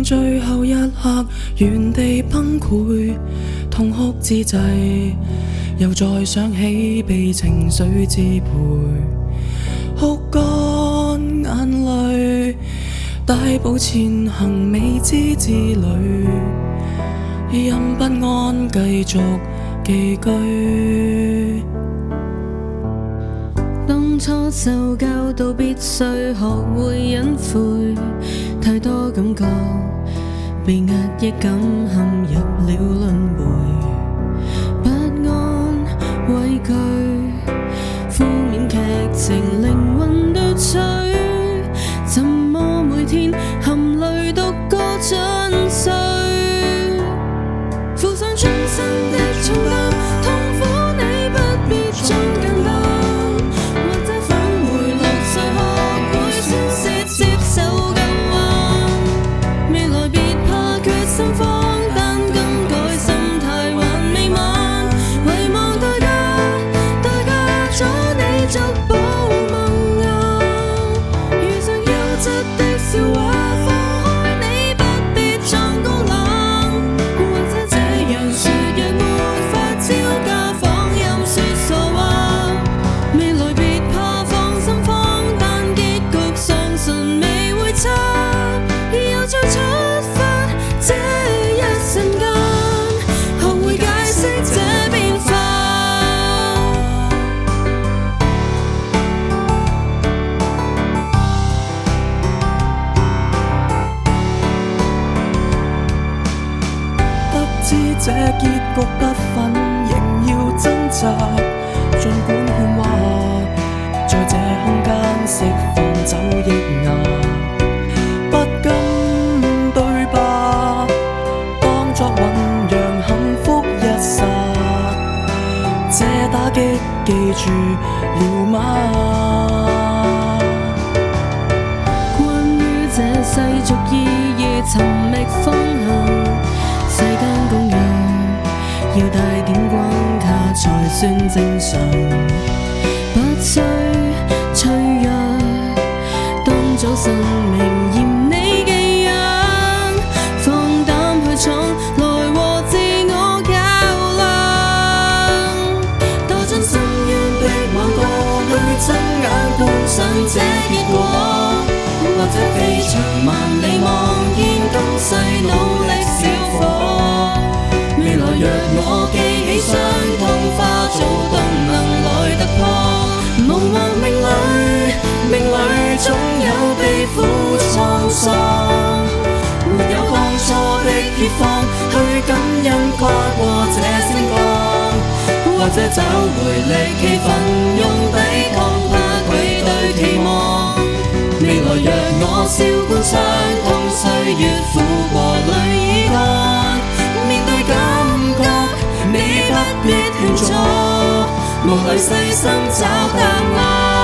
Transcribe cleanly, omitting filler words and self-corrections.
剩最後一刻，原地崩潰，痛哭之際，又再想起被情緒支配，哭乾眼淚，大步前行未知之旅，任不安繼續寄居。當初受教導必須學會隱晦，太多感覺被壓抑感陷入了輪迴，不安畏懼，負面劇情靈魂奪取，怎麼每天含淚獨個盡碎，負上終身的重擔，痛苦你不必裝簡單，這結局不忿，仍要掙扎。儘管喧嘩，在這空間釋放走抑壓，不甘對吧？當作醖釀幸福一剎，這打擊記住了嗎？關於這世俗意義尋覓方向，世間公用要帶點關卡才算正常，不需脆弱，當早晨明嫌你寄養，放膽去闖，來和自我較量，墮進深淵的某個去睜眼觀賞這結果，或者飛翔萬里望見東西努力小火，未來若我記起傷痛化做動能來突破，夢和命裏總有悲苦滄桑，沒有當初的結放，去感恩跨過這星光，或者找回力氣奮勇抵抗怕愧對期望，未來若我笑觀傷痛歲月苦過淚已乾，面對感覺你不必勸阻，無慮細心找答案。